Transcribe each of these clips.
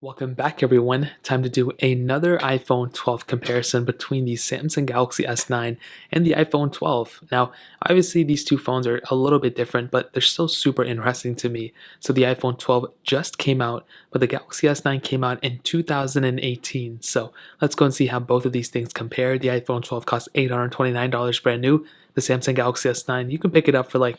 Welcome back, everyone. Time to do another iPhone 12 comparison between the Samsung Galaxy S9 and the iPhone 12. Now, obviously, these two phones are a little bit different, but they're still super interesting to me. So, the iPhone 12 just came out, but the Galaxy S9 came out in 2018. So, let's go and see how both of these things compare. The iPhone 12 costs $829 brand new. The Samsung Galaxy S9, you can pick it up for like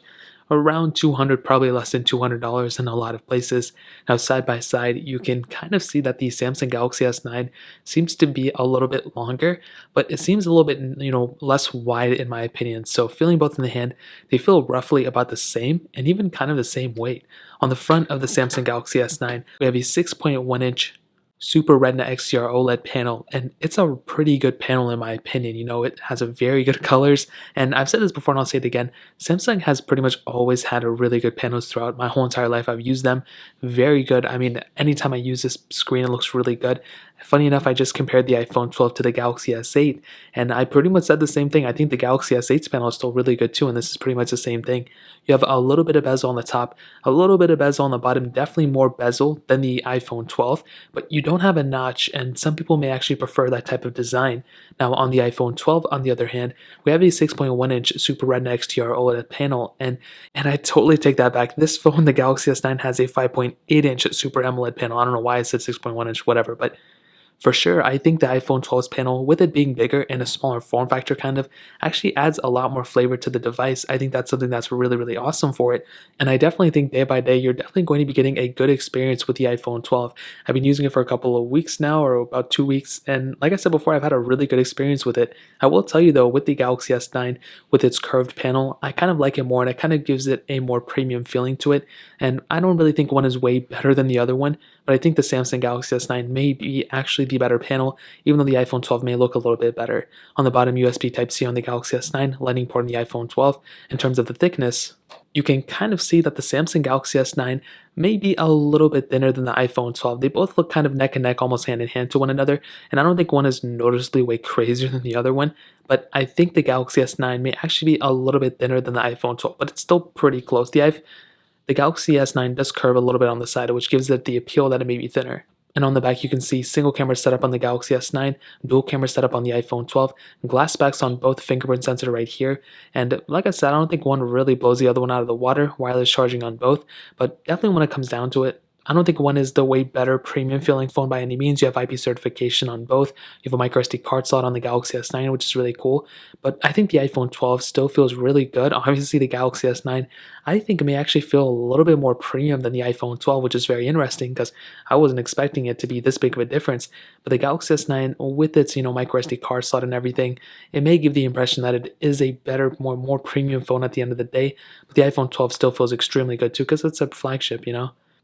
around 200, probably less than $200 in a lot of places. Now, side by side, you can kind of see that the Samsung Galaxy S9 seems to be a little bit longer, but it seems a little bit, less wide in my opinion. So, feeling both in the hand, they feel roughly about the same and even kind of the same weight. On the front of the Samsung Galaxy S9, we have a 6.1-inch Super Retina XDR OLED panel, and it's a pretty good panel in my opinion. It has a very good colors, and I've said this before and I'll say it again. Samsung has pretty much always had a really good panels throughout my whole entire life. I've used them very good. I mean, anytime I use this screen, it looks really good. Funny enough, I just compared the iPhone 12 to the Galaxy S8, and I pretty much said the same thing. I think the Galaxy S8's panel is still really good too, and this is pretty much the same thing. You have a little bit of bezel on the top, a little bit of bezel on the bottom, definitely more bezel than the iPhone 12, but you don't have a notch, and some people may actually prefer that type of design. Now, on the iPhone 12, on the other hand, we have a 6.1-inch Super Retina XDR OLED panel, and I totally take that back. This phone, the Galaxy S9, has a 5.8-inch Super AMOLED panel. I don't know why I said 6.1-inch, whatever, but for sure, I think the iPhone 12's panel, with it being bigger and a smaller form factor actually adds a lot more flavor to the device. I think that's something that's really, really awesome for it. And I definitely think day by day, you're definitely going to be getting a good experience with the iPhone 12. I've been using it for a couple of weeks now, or about 2 weeks. And like I said before, I've had a really good experience with it. I will tell you though, with the Galaxy S9, with its curved panel, I kind of like it more, and it kind of gives it a more premium feeling to it. And I don't really think one is way better than the other one, but I think the Samsung Galaxy S9 may be actually the better panel, even though the iPhone 12 may look a little bit better. On the bottom, USB Type-C on the Galaxy S9, lightning port on the iPhone 12. In terms of the thickness, you can kind of see that the Samsung Galaxy S9 may be a little bit thinner than the iPhone 12. They both look kind of neck and neck, almost hand in hand to one another, and I don't think one is noticeably way crazier than the other one, but I think the Galaxy S9 may actually be a little bit thinner than the iPhone 12, but it's still pretty close. The Galaxy S9 does curve a little bit on the side, which gives it the appeal that it may be thinner. And on the back, you can see single camera setup on the Galaxy S9, dual camera setup on the iPhone 12, glass backs on both, fingerprint sensor right here. And like I said, I don't think one really blows the other one out of the water, wireless charging on both, but definitely when it comes down to it, I don't think one is the way better premium feeling phone by any means. You have IP certification on both. You have a micro SD card slot on the Galaxy S9, which is really cool. But I think the iPhone 12 still feels really good. Obviously, the Galaxy S9, I think it may actually feel a little bit more premium than the iPhone 12, which is very interesting because I wasn't expecting it to be this big of a difference. But the Galaxy S9, with its micro SD card slot and everything, it may give the impression that it is a better, more premium phone at the end of the day. But the iPhone 12 still feels extremely good too because it's a flagship.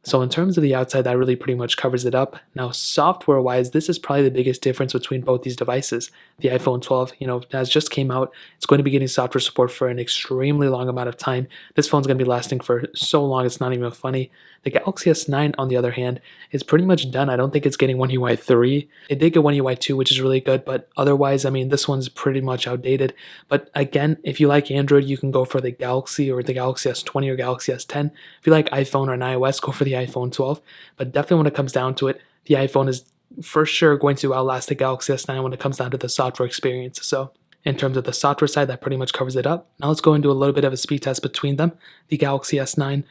So in terms of the outside, that really pretty much covers it up. Now, software-wise, this is probably the biggest difference between both these devices. The iPhone 12, has just came out. It's going to be getting software support for an extremely long amount of time. This phone's going to be lasting for so long, it's not even funny. The Galaxy S9, on the other hand, is pretty much done. I don't think it's getting One UI 3. It did get One UI 2, which is really good, but otherwise, I mean, this one's pretty much outdated. But again, if you like Android, you can go for the Galaxy or the Galaxy S20 or Galaxy S10. If you like iPhone or an iOS, go for the iPhone 12. But definitely when it comes down to it, the iPhone is for sure going to outlast the Galaxy S9 when it comes down to the software experience. So in terms of the software side, that pretty much covers it up. Now let's go into a little bit of a speed test between them. The Galaxy S9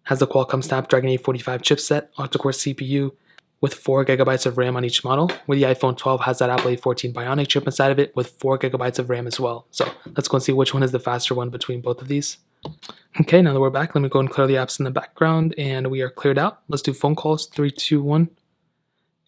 has the Qualcomm Snapdragon 845 chipset, octa-core CPU, with 4 gigabytes of RAM on each model, where the iPhone 12 has that Apple A14 Bionic chip inside of it with 4 gigabytes of RAM as well. So let's go and see which one is the faster one between both of these. Okay, now that we're back, let me go and clear the apps in the background, and we are cleared out. Let's do phone calls, 3, 2, 1.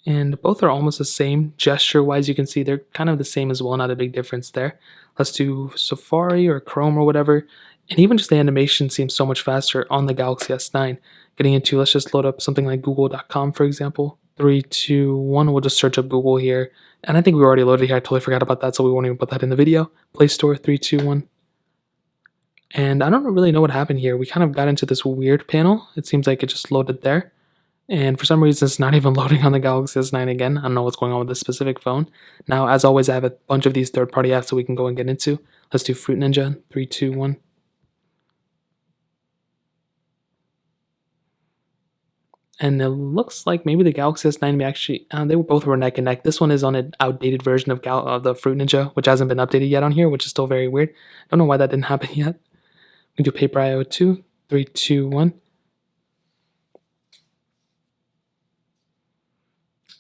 And both are almost the same. Gesture-wise, you can see they're kind of the same as well, not a big difference there. Let's do Safari or Chrome or whatever. And even just the animation seems so much faster on the Galaxy S9. Getting into, let's just load up something like google.com, for example. 3, 2, 1, we'll just search up Google here. And I think we already loaded here. I totally forgot about that, so we won't even put that in the video. Play Store, 3, 2, 1. And I don't really know what happened here. We kind of got into this weird panel. It seems like it just loaded there. And for some reason, it's not even loading on the Galaxy S9 again. I don't know what's going on with this specific phone. Now, as always, I have a bunch of these third-party apps that we can go and get into. Let's do Fruit Ninja, 3, 2, 1. And it looks like maybe the Galaxy S9 may actually, they were both were neck and neck. This one is on an outdated version of the Fruit Ninja, which hasn't been updated yet on here, which is still very weird. I don't know why that didn't happen yet. We do Paper IO 2, 3, 2, 1.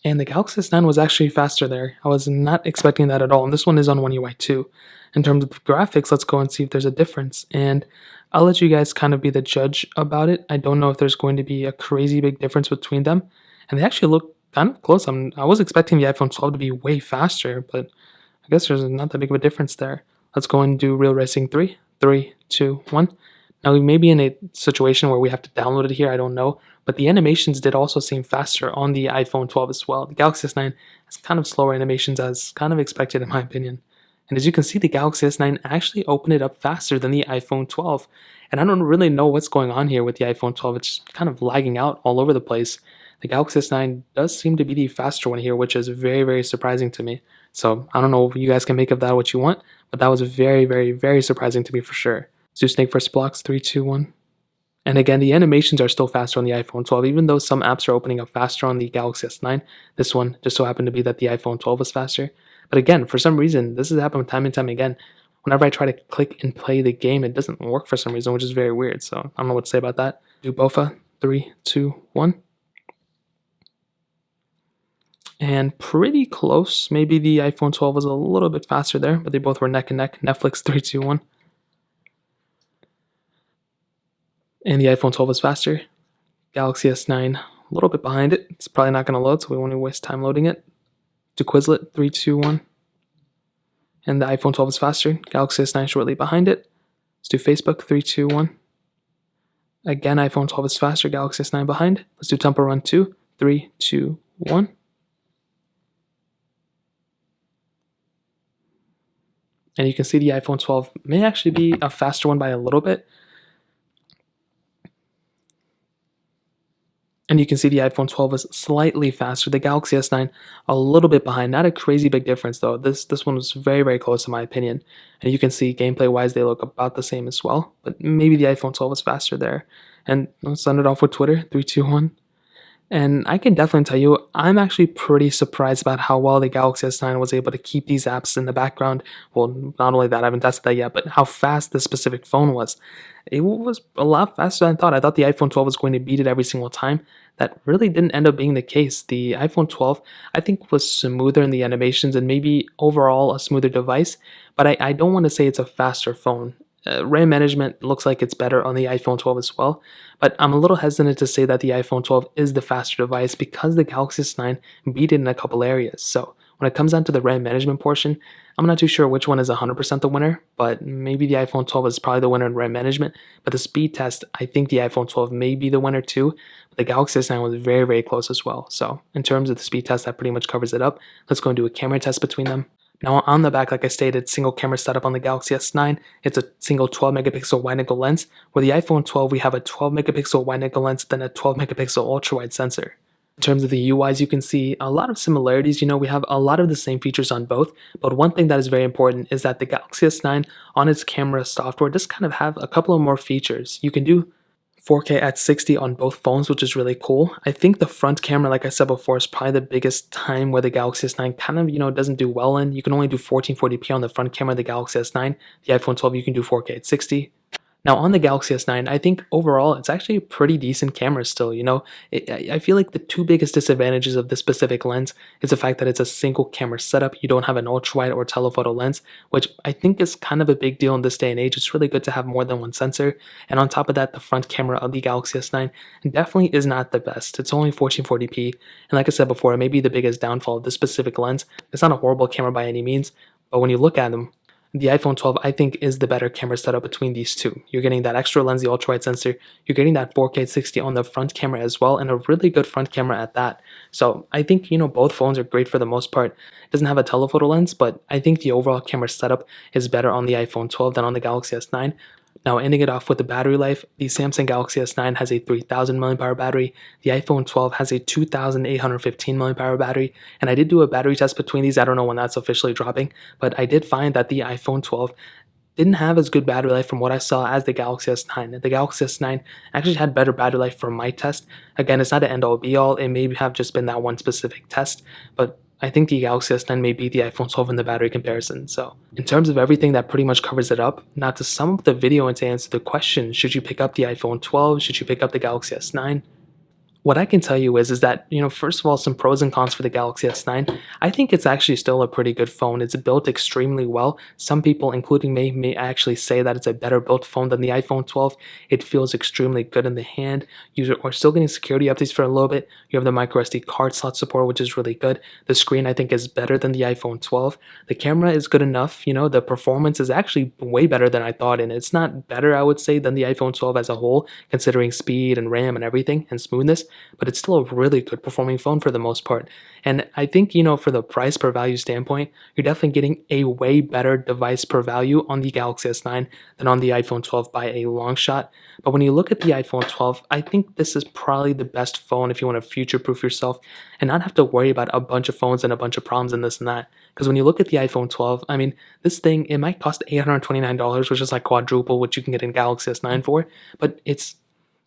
And the Galaxy S9 was actually faster there. I was not expecting that at all. And this one is on One UI 2. In terms of the graphics, let's go and see if there's a difference. And I'll let you guys kind of be the judge about it. I don't know if there's going to be a crazy big difference between them. And they actually look kind of close. I was expecting the iPhone 12 to be way faster, but I guess there's not that big of a difference there. Let's go and do Real Racing 3. 3, 2, 1. Now, we may be in a situation where we have to download it here. I don't know. But the animations did also seem faster on the iPhone 12 as well. The Galaxy S9 has kind of slower animations as kind of expected in my opinion. And as you can see, the Galaxy S9 actually opened it up faster than the iPhone 12. And I don't really know what's going on here with the iPhone 12. It's kind of lagging out all over the place. The Galaxy S9 does seem to be the faster one here, which is very, very surprising to me. So I don't know if you guys can make of that what you want, but that was very, very, very surprising to me for sure. So Snake vs. Blocks, 3, 2, 1. And again, the animations are still faster on the iPhone 12, even though some apps are opening up faster on the Galaxy S9. This one just so happened to be that the iPhone 12 was faster. But again, for some reason, this has happened time and time again. Whenever I try to click and play the game, it doesn't work for some reason, which is very weird. So I don't know what to say about that. Do Bofa, 3, 2, 1. And pretty close. Maybe the iPhone 12 was a little bit faster there, but they both were neck and neck. Netflix, 3, 2, 1. And the iPhone 12 was faster. Galaxy S9 a little bit behind it. It's probably not going to load, so we won't waste time loading it. To Quizlet, 3, 2, 1. And the iPhone 12 is faster. Galaxy S9 shortly behind it. Let's do Facebook, 3, 2, 1. Again, iPhone 12 is faster. Galaxy S9 behind. Let's do Temple Run 2, 3, 2, 1. And you can see the iPhone 12 may actually be a faster one by a little bit. And you can see the iPhone 12 is slightly faster. The Galaxy S9 a little bit behind. Not a crazy big difference though. This one was very, very close in my opinion. And you can see gameplay wise they look about the same as well. But maybe the iPhone 12 is faster there. And let's end it off with Twitter. 3, 2, 1. And I can definitely tell you, I'm actually pretty surprised about how well the Galaxy S9 was able to keep these apps in the background. Well, not only that, I haven't tested that yet, but how fast this specific phone was. It was a lot faster than I thought. I thought the iPhone 12 was going to beat it every single time. That really didn't end up being the case. The iPhone 12, I think, was smoother in the animations and maybe overall a smoother device, but I don't want to say it's a faster phone. RAM management looks like it's better on the iPhone 12 as well, but I'm a little hesitant to say that the iPhone 12 is the faster device because the Galaxy S9 beat it in a couple areas. So when it comes down to the RAM management portion, I'm not too sure which one is 100% the winner, but maybe the iPhone 12 is probably the winner in RAM management. But the speed test, I think the iPhone 12 may be the winner too. But the Galaxy S9 was very, very close as well. So in terms of the speed test, that pretty much covers it up. Let's go and do a camera test between them. Now on the back, like I stated, single camera setup on the Galaxy S9. It's a single 12 megapixel wide-angle lens. Where the iPhone 12, we have a 12 megapixel wide-angle lens, then a 12 megapixel ultra-wide sensor. In terms of the UIs, you can see a lot of similarities. We have a lot of the same features on both, but one thing that is very important is that the Galaxy S9 on its camera software does kind of have a couple of more features. You can do 4K at 60 on both phones, which is really cool. I think the front camera, like I said before, is probably the biggest time where the Galaxy S9 kind of, doesn't do well in. You can only do 1440p on the front camera of the Galaxy S9. The iPhone 12, you can do 4K at 60. Now on the Galaxy S9, I think overall it's actually a pretty decent camera still, I feel like the two biggest disadvantages of this specific lens is the fact that it's a single camera setup. You don't have an ultra-wide or telephoto lens, which I think is kind of a big deal in this day and age. It's really good to have more than one sensor. And on top of that, the front camera of the Galaxy S9 definitely is not the best. It's only 1440p. And like I said before, it may be the biggest downfall of this specific lens. It's not a horrible camera by any means, but when you look at them, the iPhone 12, I think, is the better camera setup between these two. You're getting that extra lens, the ultra-wide sensor. You're getting that 4K 60 on the front camera as well, and a really good front camera at that. So I think, both phones are great for the most part. It doesn't have a telephoto lens, but I think the overall camera setup is better on the iPhone 12 than on the Galaxy S9. Now, ending it off with the battery life, the Samsung Galaxy S9 has a 3000 mAh battery, the iPhone 12 has a 2815 mAh battery, and I did do a battery test between these. I don't know when that's officially dropping, but I did find that the iPhone 12 didn't have as good battery life from what I saw as the Galaxy S9. The Galaxy S9 actually had better battery life from my test. Again, it's not an end all be all. It may have just been that one specific test, but I think the Galaxy S9 may beat the iPhone 12 in the battery comparison. So, in terms of everything, that pretty much covers it up. Now, to sum up the video and to answer the question, should you pick up the iPhone 12? Should you pick up the Galaxy S9? What I can tell you is that, first of all, some pros and cons for the Galaxy S9. I think it's actually still a pretty good phone. It's built extremely well. Some people, including me, may actually say that it's a better built phone than the iPhone 12. It feels extremely good in the hand. You are still getting security updates for a little bit. You have the micro SD card slot support, which is really good. The screen, I think, is better than the iPhone 12. The camera is good enough. The performance is actually way better than I thought, and it's not better, I would say, than the iPhone 12 as a whole, considering speed and RAM and everything and smoothness, but it's still a really good performing phone for the most part. And I think, for the price per value standpoint, you're definitely getting a way better device per value on the Galaxy S9 than on the iPhone 12 by a long shot. But when you look at the iPhone 12, I think this is probably the best phone if you want to future proof yourself and not have to worry about a bunch of phones and a bunch of problems and this and that. Because when you look at the iPhone 12, I mean, this thing, it might cost $829, which is like quadruple what you can get in Galaxy S9 for, but it's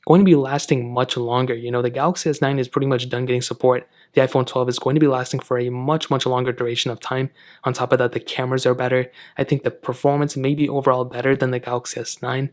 going to be lasting much longer. The Galaxy S9 is pretty much done getting support. The iPhone 12 is going to be lasting for a much, much longer duration of time. On top of that, the cameras are better. I think the performance may be overall better than the Galaxy S9.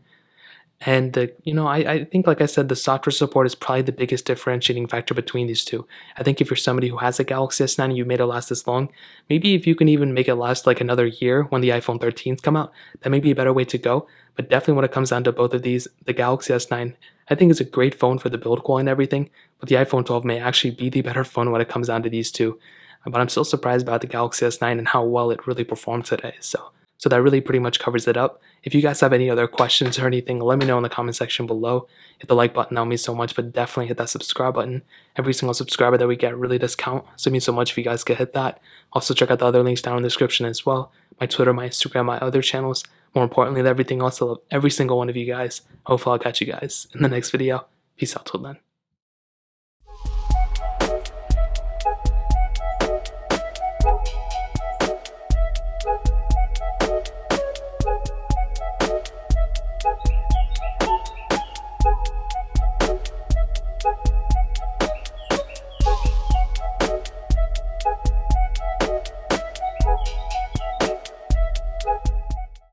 And I think, like I said, the software support is probably the biggest differentiating factor between these two. I think if you're somebody who has a Galaxy S9 and you made it last this long, maybe if you can even make it last like another year when the iPhone 13s come out, that may be a better way to go. But definitely when it comes down to both of these, the Galaxy S9, I think is a great phone for the build quality and everything, but the iPhone 12 may actually be the better phone when it comes down to these two. But I'm still surprised about the Galaxy S9 and how well it really performed today. So that really pretty much covers it up. If you guys have any other questions or anything, let me know in the comment section below. Hit the like button, that means so much, but definitely hit that subscribe button. Every single subscriber that we get really does count, so it means so much if you guys could hit that. Also check out the other links down in the description as well. My Twitter, my Instagram, my other channels. More importantly than everything else, I love every single one of you guys. Hopefully I'll catch you guys in the next video. Peace out till then.